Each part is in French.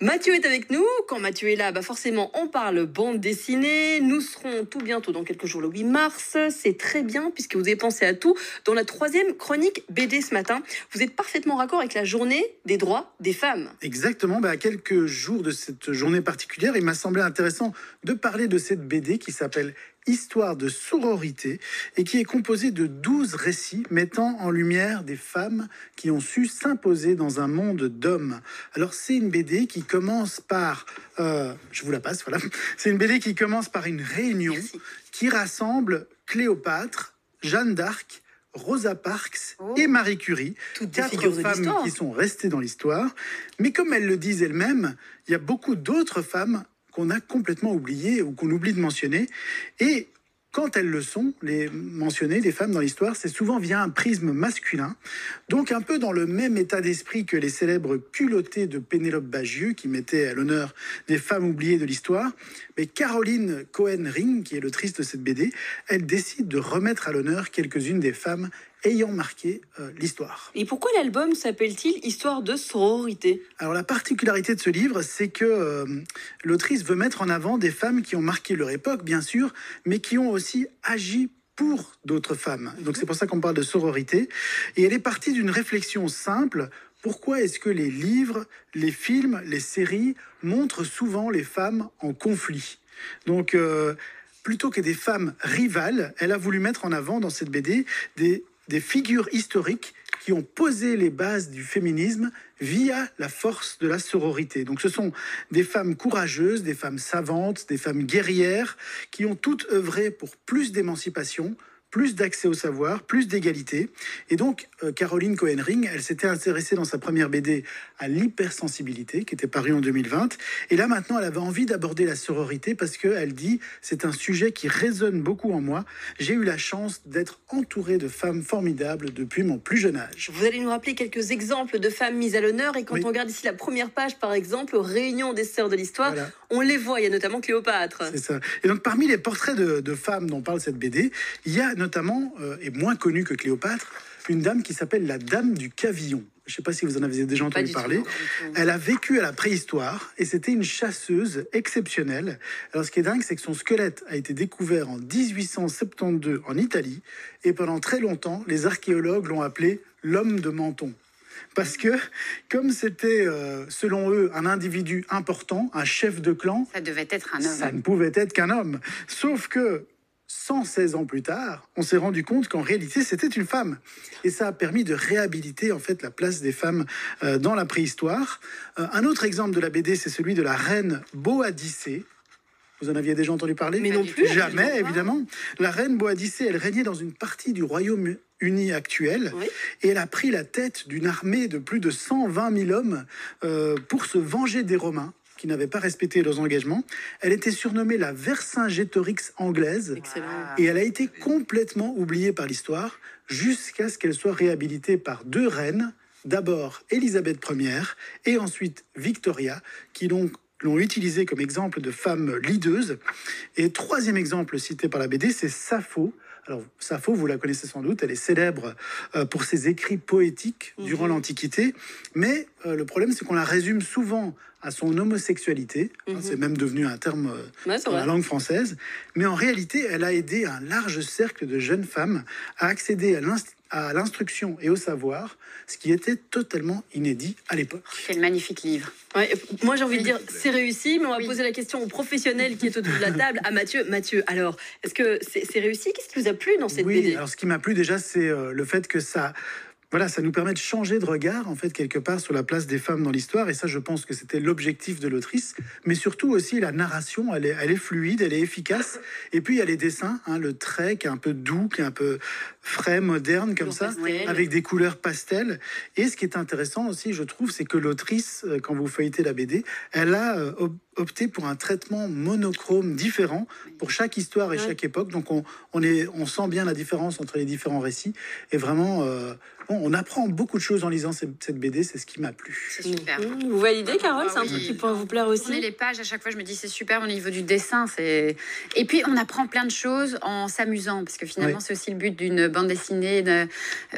Mathieu est avec nous. Quand Mathieu est là, forcément, on parle bande dessinée. Nous serons tout bientôt, dans quelques jours, le 8 mars. C'est très bien, puisque vous avez pensé à tout. Dans la 3e chronique BD ce matin, vous êtes parfaitement raccord avec la journée des droits des femmes. Exactement. À quelques jours de cette journée particulière, il m'a semblé intéressant de parler de cette BD qui s'appelle Histoire de sororité et qui est composée de 12 récits mettant en lumière des femmes qui ont su s'imposer dans un monde d'hommes. Alors c'est une BD qui commence par, je vous la passe, voilà. C'est une BD qui commence par une réunion qui rassemble Cléopâtre, Jeanne d'Arc, Rosa Parks et Marie Curie, toutes des 4 femmes qui sont restées dans l'histoire. Mais comme elles le disent elles-mêmes, il y a beaucoup d'autres femmes qu'on a complètement oubliées ou qu'on oublie de mentionner. Et quand elles le sont, les mentionnées, les femmes dans l'histoire, c'est souvent via un prisme masculin. Donc un peu dans le même état d'esprit que les célèbres culottées de Pénélope Bagieux, qui mettaient à l'honneur des femmes oubliées de l'histoire. Mais Caroline Cohen-Ring, qui est l'autrice de cette BD, elle décide de remettre à l'honneur quelques-unes des femmes ayant marqué l'histoire. Et pourquoi l'album s'appelle-t-il Histoire de sororité? Alors la particularité de ce livre, c'est que l'autrice veut mettre en avant des femmes qui ont marqué leur époque, bien sûr, mais qui ont aussi agi pour d'autres femmes. Donc c'est pour ça qu'on parle de sororité. Et elle est partie d'une réflexion simple. Pourquoi est-ce que les livres, les films, les séries montrent souvent les femmes en conflit? Donc plutôt que des femmes rivales, elle a voulu mettre en avant dans cette BD des figures historiques qui ont posé les bases du féminisme via la force de la sororité. Donc ce sont des femmes courageuses, des femmes savantes, des femmes guerrières qui ont toutes œuvré pour plus d'émancipation, plus d'accès au savoir, plus d'égalité. Et donc, Caroline Cohen-Ring, elle s'était intéressée dans sa première BD à l'hypersensibilité, qui était parue en 2020. Et là, maintenant, elle avait envie d'aborder la sororité parce qu'elle dit « c'est un sujet qui résonne beaucoup en moi. J'ai eu la chance d'être entourée de femmes formidables depuis mon plus jeune âge. » Vous allez nous rappeler quelques exemples de femmes mises à l'honneur. Et quand on regarde ici la première page, par exemple, Réunion des Sœurs de l'Histoire, on les voit. Il y a notamment Cléopâtre. C'est ça. Et donc, parmi les portraits de femmes dont parle cette BD, il y a notamment, et moins connue que Cléopâtre, une dame qui s'appelle la Dame du Cavillon. Je ne sais pas si vous en avez déjà entendu parler. Elle a vécu à la préhistoire et c'était une chasseuse exceptionnelle. Alors ce qui est dingue, c'est que son squelette a été découvert en 1872 en Italie et pendant très longtemps, les archéologues l'ont appelé l'homme de Menton. Parce que, comme c'était, selon eux, un individu important, un chef de clan... Ça devait être un homme. Ça ne pouvait être qu'un homme. Sauf que 116 ans plus tard, on s'est rendu compte qu'en réalité, c'était une femme. Et ça a permis de réhabiliter en fait la place des femmes dans la préhistoire. Un autre exemple de la BD, c'est celui de la reine Boadicée. Vous en aviez déjà entendu parler? Mais non plus. Jamais, évidemment. La reine Boadicée, elle régnait dans une partie du Royaume-Uni actuel. Et elle a pris la tête d'une armée de plus de 120 000 hommes pour se venger des Romains qui n'avaient pas respecté leurs engagements. Elle était surnommée la Vercingétorix anglaise. Excellent. Et elle a été complètement oubliée par l'histoire jusqu'à ce qu'elle soit réhabilitée par 2 reines. D'abord Élisabeth Ier et ensuite Victoria, qui l'ont utilisée comme exemple de femme leaduse. Et 3e exemple cité par la BD, c'est Sappho. Alors, Sappho, vous la connaissez sans doute, elle est célèbre pour ses écrits poétiques durant l'Antiquité. Mais le problème, c'est qu'on la résume souvent à son homosexualité. C'est même devenu un terme dans la langue française. Mais en réalité, elle a aidé un large cercle de jeunes femmes à accéder à l'instruction et au savoir, ce qui était totalement inédit à l'époque. Quel magnifique livre. Ouais, moi j'ai envie de dire c'est réussi, mais on va poser la question au professionnel qui est autour de la table, à Mathieu. Mathieu, alors, est-ce que c'est réussi? Qu'est-ce qui vous a plu dans cette BD? Alors ce qui m'a plu déjà, c'est le fait que ça nous permet de changer de regard, en fait, quelque part, sur la place des femmes dans l'histoire. Et ça, je pense que c'était l'objectif de l'autrice. Mais surtout aussi, la narration, elle est fluide, elle est efficace. Et puis, il y a les dessins, le trait qui est un peu doux, qui est un peu frais, moderne, comme ça, avec des couleurs pastel. Et ce qui est intéressant aussi, je trouve, c'est que l'autrice, quand vous feuilletez la BD, elle a opté pour un traitement monochrome différent pour chaque histoire et chaque époque. Donc, on sent bien la différence entre les différents récits. Et vraiment... on apprend beaucoup de choses en lisant cette BD, c'est ce qui m'a plu. C'est super. Vous validez, Carole? C'est un truc qui pourrait vous plaire aussi? Tourner les pages, à chaque fois, je me dis c'est super au niveau du dessin. Et puis, on apprend plein de choses en s'amusant, parce que finalement, c'est aussi le but d'une bande dessinée.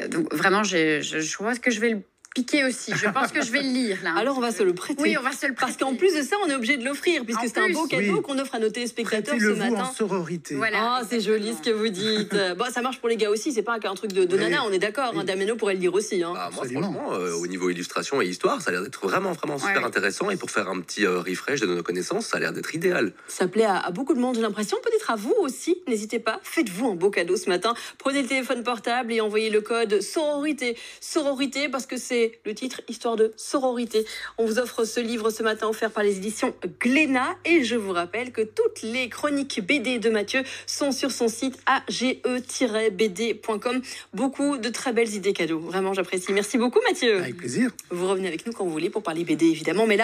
Donc, vraiment, je crois que je vais le piqué aussi. Je pense que je vais le lire là. Alors on va se le prêter. Oui, on va se le prêter. Parce qu'en plus de ça, on est obligé de l'offrir, puisque En c'est un beau plus, cadeau oui. qu'on offre à nos téléspectateurs ce Prêtez-le vous matin. en sororité. Voilà. Ah, c'est joli ce que vous dites. Bon, ça marche pour les gars aussi, c'est pas qu'un truc de Oui. nana, on est d'accord. Oui. Damiano pourrait le dire aussi. Bah, moi, Absolument. franchement, au niveau illustration et histoire, ça a l'air d'être vraiment super Ouais. intéressant. Et pour faire un petit refresh de nos connaissances, ça a l'air d'être idéal. Ça plaît à beaucoup de monde, j'ai l'impression. Peut-être à vous aussi. N'hésitez pas, faites-vous un beau cadeau ce matin. Prenez le téléphone portable et envoyez le code sororité. Sororité, parce que c'est le titre, histoire de sororité. On vous offre ce livre ce matin offert par les éditions Glénat. Et je vous rappelle que toutes les chroniques BD de Mathieu sont sur son site age-bd.com. Beaucoup de très belles idées cadeaux. Vraiment, j'apprécie. Merci beaucoup, Mathieu. Avec plaisir. Vous revenez avec nous quand vous voulez pour parler BD, évidemment. Mais là,